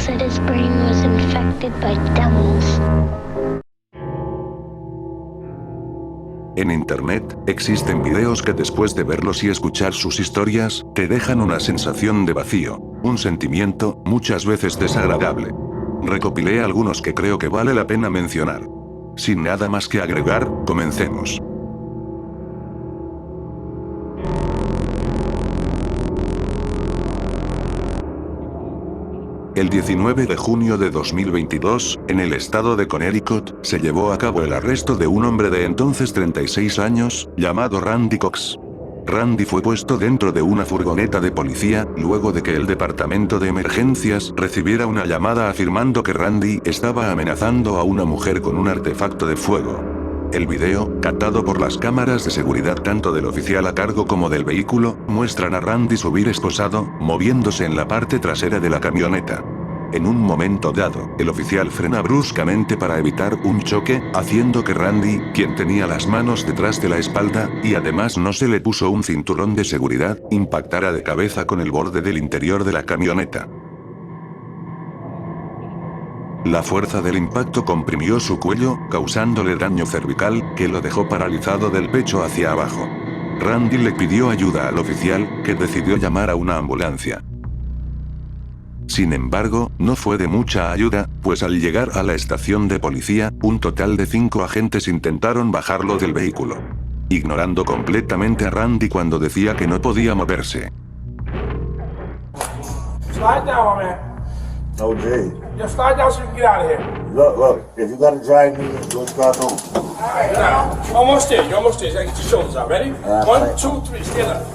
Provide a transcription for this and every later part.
said his brain was infected by devils. En internet, existen videos que después de verlos y escuchar sus historias, te dejan una sensación de vacío, un sentimiento, muchas veces desagradable. Recopilé algunos que creo que vale la pena mencionar. Sin nada más que agregar, comencemos. El 19 de junio de 2022, en el estado de Connecticut, se llevó a cabo el arresto de un hombre de entonces 36 años, llamado Randy Cox. Randy fue puesto dentro de una furgoneta de policía, luego de que el departamento de emergencias recibiera una llamada afirmando que Randy estaba amenazando a una mujer con un artefacto de fuego. El video, captado por las cámaras de seguridad tanto del oficial a cargo como del vehículo, muestran a Randy subir esposado, moviéndose en la parte trasera de la camioneta. En un momento dado, el oficial frena bruscamente para evitar un choque, haciendo que Randy, quien tenía las manos detrás de la espalda, y además no se le puso un cinturón de seguridad, impactara de cabeza con el borde del interior de la camioneta. La fuerza del impacto comprimió su cuello, causándole daño cervical, que lo dejó paralizado del pecho hacia abajo. Randy le pidió ayuda al oficial, que decidió llamar a una ambulancia. Sin embargo, no fue de mucha ayuda, pues al llegar a la estación de policía, un total de 5 agentes intentaron bajarlo del vehículo, ignorando completamente a Randy cuando decía que no podía moverse. Slide down, man. No, Jay. Just slide down so you can get out of here. Look, if you gotta drive me, don't start home. All right, now. Almost there. You're almost there. You gotta get your shoulders out. Ready? One, right. 2, 3. Stand up.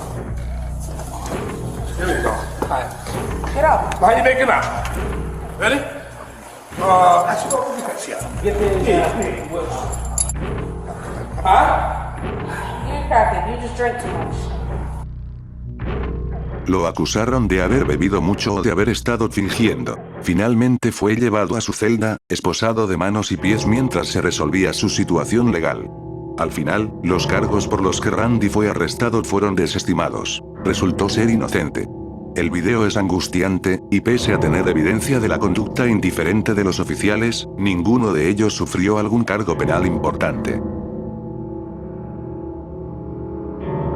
Here we go. All right. Get up. How you making out? Ready? Actually, go over the yeah. Get the Yeah. Huh? You crack it. You just drink too much. Lo acusaron de haber bebido mucho o de haber estado fingiendo. Finalmente fue llevado a su celda, esposado de manos y pies mientras se resolvía su situación legal. Al final, los cargos por los que Randy fue arrestado fueron desestimados. Resultó ser inocente. El video es angustiante, y pese a tener evidencia de la conducta indiferente de los oficiales, ninguno de ellos sufrió algún cargo penal importante.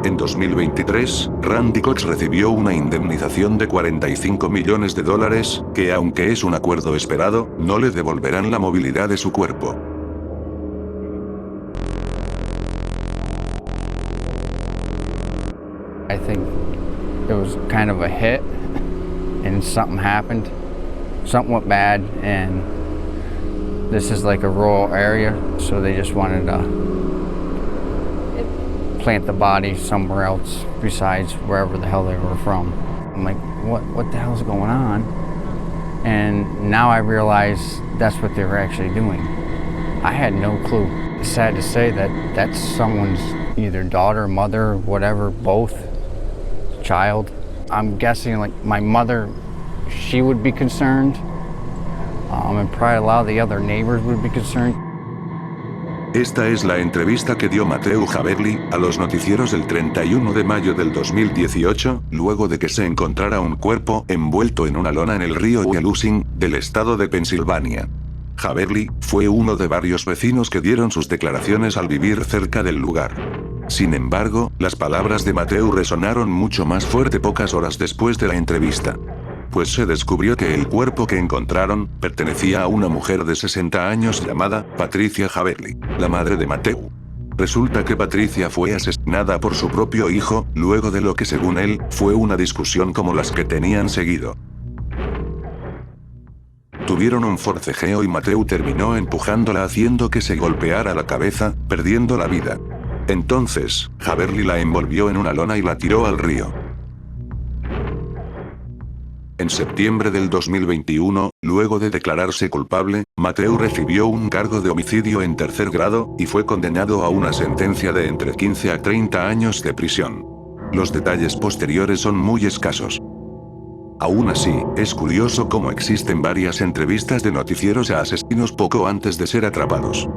En 2023, Randy Cox recibió una indemnización de $45 millones, que aunque es un acuerdo esperado, no le devolverán la movilidad de su cuerpo. I think it was kind of a hit and something happened. Something went bad and this is like a rural area, so they just wanted to plant the body somewhere else besides wherever the hell they were from. I'm like, what the hell's going on? And now I realize that's what they were actually doing. I had no clue. It's sad to say that that's someone's either daughter, mother, whatever, both, child. I'm guessing like my mother, she would be concerned, and probably a lot of the other neighbors would be concerned. Esta es la entrevista que dio Matthew Haverly a los noticieros el 31 de mayo del 2018, luego de que se encontrara un cuerpo envuelto en una lona en el río Wyalusing, del estado de Pensilvania. Haverly fue uno de varios vecinos que dieron sus declaraciones al vivir cerca del lugar. Sin embargo, las palabras de Matthew resonaron mucho más fuerte pocas horas después de la entrevista. Pues se descubrió que el cuerpo que encontraron pertenecía a una mujer de 60 años llamada Patricia Haverly, la madre de Matthew. Resulta que Patricia fue asesinada por su propio hijo, luego de lo que según él, fue una discusión como las que tenían seguido. Tuvieron un forcejeo y Matthew terminó empujándola haciendo que se golpeara la cabeza, perdiendo la vida. Entonces, Haverly la envolvió en una lona y la tiró al río. En septiembre del 2021, luego de declararse culpable, Matthew recibió un cargo de homicidio en tercer grado, y fue condenado a una sentencia de entre 15 a 30 años de prisión. Los detalles posteriores son muy escasos. Aún así, es curioso cómo existen varias entrevistas de noticieros a asesinos poco antes de ser atrapados.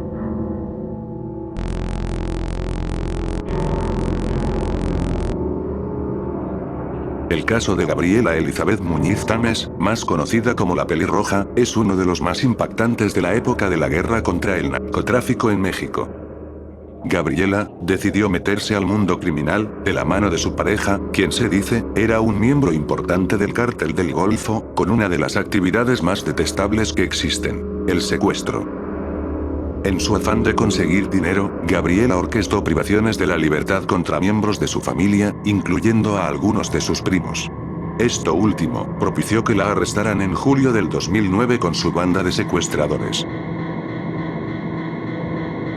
El caso de Gabriela Elizabeth Muñiz Tames, más conocida como la Pelirroja, es uno de los más impactantes de la época de la guerra contra el narcotráfico en México. Gabriela decidió meterse al mundo criminal, de la mano de su pareja, quien se dice, era un miembro importante del cártel del Golfo, con una de las actividades más detestables que existen, el secuestro. En su afán de conseguir dinero, Gabriela orquestó privaciones de la libertad contra miembros de su familia, incluyendo a algunos de sus primos. Esto último, propició que la arrestaran en julio del 2009 con su banda de secuestradores.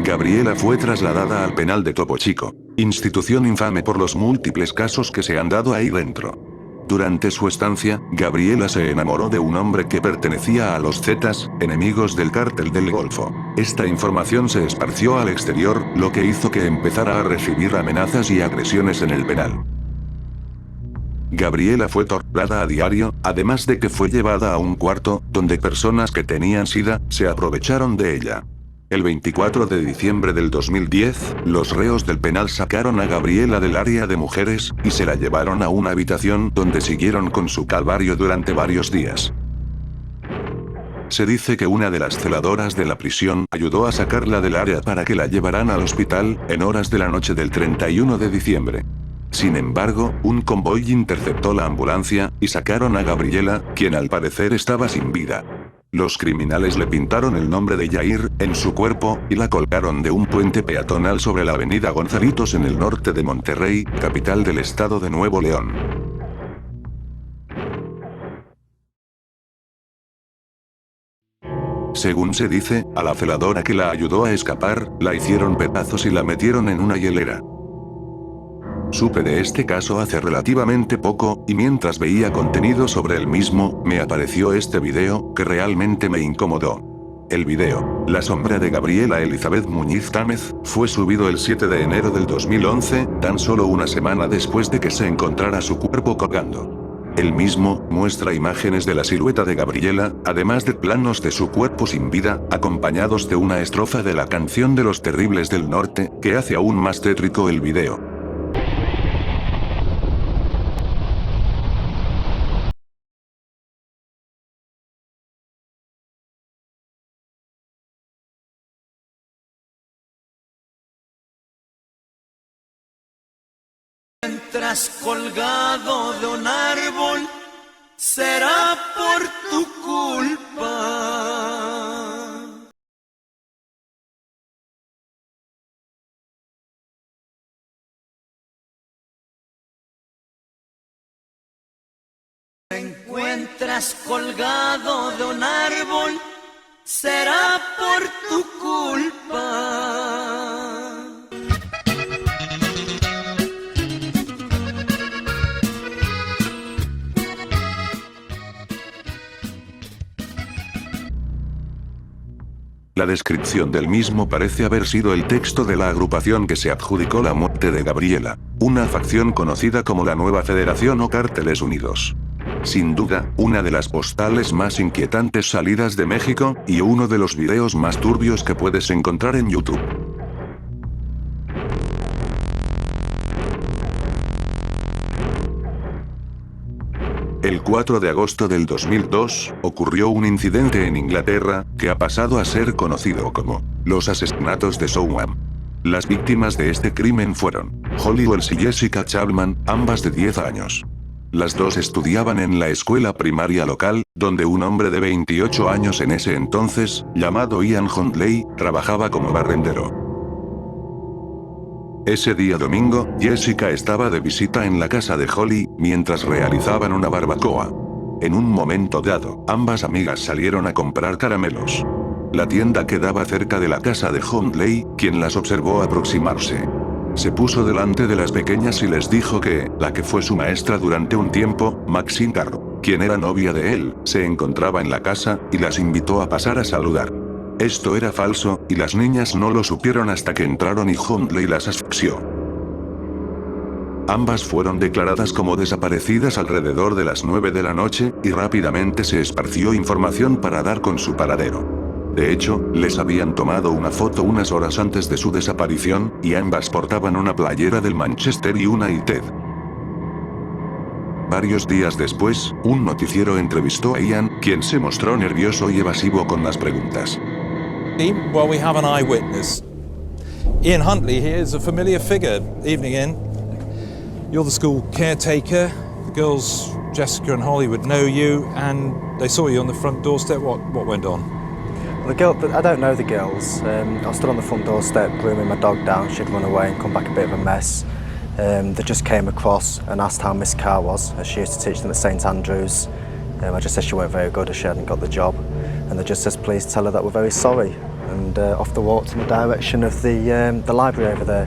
Gabriela fue trasladada al penal de Topo Chico, institución infame por los múltiples casos que se han dado ahí dentro. Durante su estancia, Gabriela se enamoró de un hombre que pertenecía a los Zetas, enemigos del cártel del Golfo. Esta información se esparció al exterior, lo que hizo que empezara a recibir amenazas y agresiones en el penal. Gabriela fue torturada a diario, además de que fue llevada a un cuarto, donde personas que tenían SIDA, se aprovecharon de ella. El 24 de diciembre del 2010, los reos del penal sacaron a Gabriela del área de mujeres, y se la llevaron a una habitación donde siguieron con su calvario durante varios días. Se dice que una de las celadoras de la prisión ayudó a sacarla del área para que la llevaran al hospital, en horas de la noche del 31 de diciembre. Sin embargo, un convoy interceptó la ambulancia, y sacaron a Gabriela, quien al parecer estaba sin vida. Los criminales le pintaron el nombre de Yair en su cuerpo, y la colgaron de un puente peatonal sobre la avenida Gonzalitos en el norte de Monterrey, capital del estado de Nuevo León. Según se dice, a la celadora que la ayudó a escapar, la hicieron pedazos y la metieron en una hielera. Supe de este caso hace relativamente poco, y mientras veía contenido sobre el mismo, me apareció este video, que realmente me incomodó. El video, La sombra de Gabriela Elizabeth Muñiz Támez, fue subido el 7 de enero del 2011, tan solo una semana después de que se encontrara su cuerpo colgando. El mismo muestra imágenes de la silueta de Gabriela, además de planos de su cuerpo sin vida, acompañados de una estrofa de la canción de Los Terribles del Norte, que hace aún más tétrico el video. Mientras colgado de un árbol, será por tu culpa. Te encuentras colgado de un árbol, será por tu culpa. La descripción del mismo parece haber sido el texto de la agrupación que se adjudicó la muerte de Gabriela, una facción conocida como la Nueva Federación o Cárteles Unidos. Sin duda, una de las postales más inquietantes salidas de México, y uno de los videos más turbios que puedes encontrar en YouTube. El 4 de agosto del 2002, ocurrió un incidente en Inglaterra, que ha pasado a ser conocido como los asesinatos de Souham. Las víctimas de este crimen fueron Holly Wells y Jessica Chapman, ambas de 10 años. Las dos estudiaban en la escuela primaria local, donde un hombre de 28 años en ese entonces, llamado Ian Huntley, trabajaba como barrendero. Ese día domingo, Jessica estaba de visita en la casa de Holly, mientras realizaban una barbacoa. En un momento dado, ambas amigas salieron a comprar caramelos. La tienda quedaba cerca de la casa de Huntley, quien las observó aproximarse. Se puso delante de las pequeñas y les dijo que, la que fue su maestra durante un tiempo, Maxine Carro, quien era novia de él, se encontraba en la casa, y las invitó a pasar a saludar. Esto era falso, y las niñas no lo supieron hasta que entraron y Huntley las asfixió. Ambas fueron declaradas como desaparecidas alrededor de las 9 de la noche, y rápidamente se esparció información para dar con su paradero. De hecho, les habían tomado una foto unas horas antes de su desaparición, y ambas portaban una playera del Manchester United. Varios días después, un noticiero entrevistó a Ian, quien se mostró nervioso y evasivo con las preguntas. Well, we have an eyewitness. Ian Huntley here is a familiar figure. Evening, Ian. You're the school caretaker. The girls, Jessica and Holly, would know you, and they saw you on the front doorstep. What went on? The girl, I don't know the girls. I stood on the front doorstep grooming my dog down. She'd run away and come back a bit of a mess. They just came across and asked how Miss Carr was, as she used to teach them at St Andrews. I just said she weren't very good, as she hadn't got the job. And they just said, please tell her that we're very sorry. And off they walked in the direction of the library over there.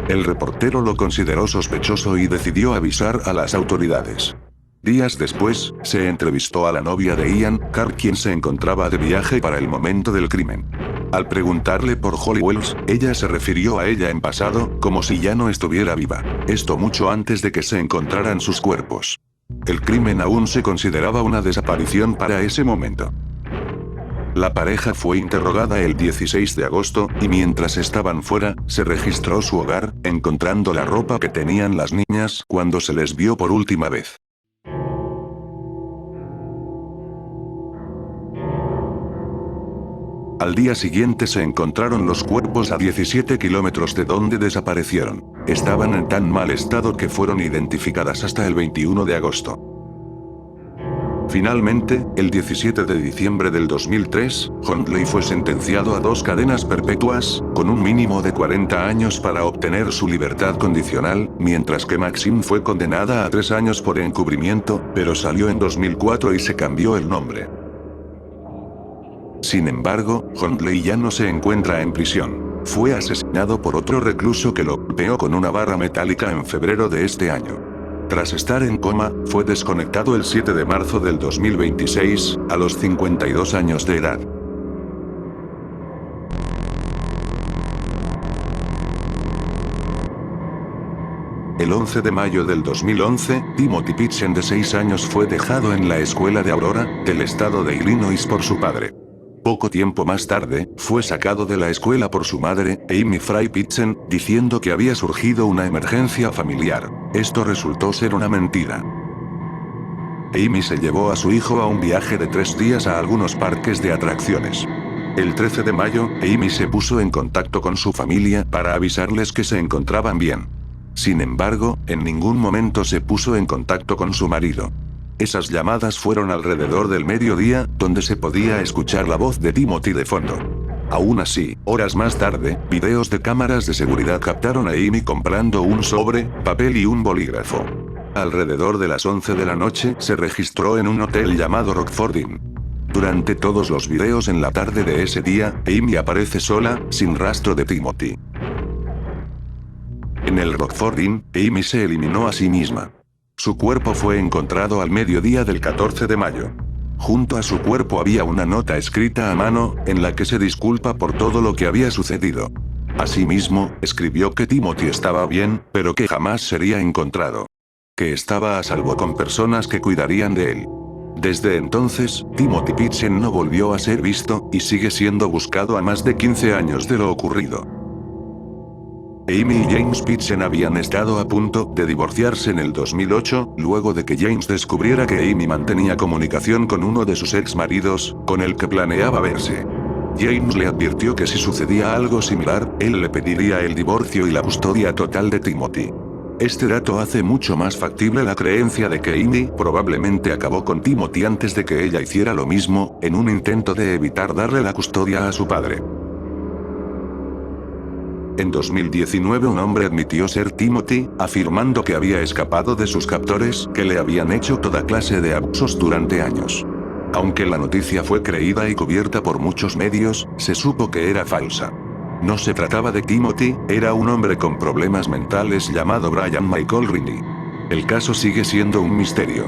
El reportero lo consideró sospechoso y decidió avisar a las autoridades. Días después, se entrevistó a la novia de Ian, Carr, quien se encontraba de viaje para el momento del crimen. Al preguntarle por Holly Wells, ella se refirió a ella en pasado, como si ya no estuviera viva. Esto mucho antes de que se encontraran sus cuerpos. El crimen aún se consideraba una desaparición para ese momento. La pareja fue interrogada el 16 de agosto, y mientras estaban fuera, se registró su hogar, encontrando la ropa que tenían las niñas cuando se les vio por última vez. Al día siguiente se encontraron los cuerpos a 17 kilómetros de donde desaparecieron. Estaban en tan mal estado que fueron identificadas hasta el 21 de agosto. Finalmente, el 17 de diciembre del 2003, Huntley fue sentenciado a 2 cadenas perpetuas, con un mínimo de 40 años para obtener su libertad condicional, mientras que Maxine fue condenada a 3 años por encubrimiento, pero salió en 2004 y se cambió el nombre. Sin embargo, Huntley ya no se encuentra en prisión. Fue asesinado por otro recluso que lo golpeó con una barra metálica en febrero de este año. Tras estar en coma, fue desconectado el 7 de marzo del 2026, a los 52 años de edad. El 11 de mayo del 2011, Timothy Pitchen, de 6 años, fue dejado en la escuela de Aurora, del estado de Illinois, por su padre. Poco tiempo más tarde, fue sacado de la escuela por su madre, Amy Fry Pitchen, diciendo que había surgido una emergencia familiar. Esto resultó ser una mentira. Amy se llevó a su hijo a un viaje de 3 días a algunos parques de atracciones. El 13 de mayo, Amy se puso en contacto con su familia para avisarles que se encontraban bien. Sin embargo, en ningún momento se puso en contacto con su marido. Esas llamadas fueron alrededor del mediodía, donde se podía escuchar la voz de Timothy de fondo. Aún así, horas más tarde, videos de cámaras de seguridad captaron a Amy comprando un sobre, papel y un bolígrafo. Alrededor de las 11 de la noche, se registró en un hotel llamado Rockford Inn. Durante todos los videos en la tarde de ese día, Amy aparece sola, sin rastro de Timothy. En el Rockford Inn, Amy se eliminó a sí misma. Su cuerpo fue encontrado al mediodía del 14 de mayo. Junto a su cuerpo había una nota escrita a mano, en la que se disculpa por todo lo que había sucedido. Asimismo, escribió que Timothy estaba bien, pero que jamás sería encontrado. Que estaba a salvo con personas que cuidarían de él. Desde entonces, Timothy Pitchen no volvió a ser visto, y sigue siendo buscado a más de 15 años de lo ocurrido. Amy y James Pitchen habían estado a punto de divorciarse en el 2008, luego de que James descubriera que Amy mantenía comunicación con uno de sus ex maridos, con el que planeaba verse. James le advirtió que si sucedía algo similar, él le pediría el divorcio y la custodia total de Timothy. Este dato hace mucho más factible la creencia de que Amy probablemente acabó con Timothy antes de que ella hiciera lo mismo, en un intento de evitar darle la custodia a su padre. En 2019 un hombre admitió ser Timothy, afirmando que había escapado de sus captores, que le habían hecho toda clase de abusos durante años. Aunque la noticia fue creída y cubierta por muchos medios, se supo que era falsa. No se trataba de Timothy, era un hombre con problemas mentales llamado Brian Michael Riney. El caso sigue siendo un misterio.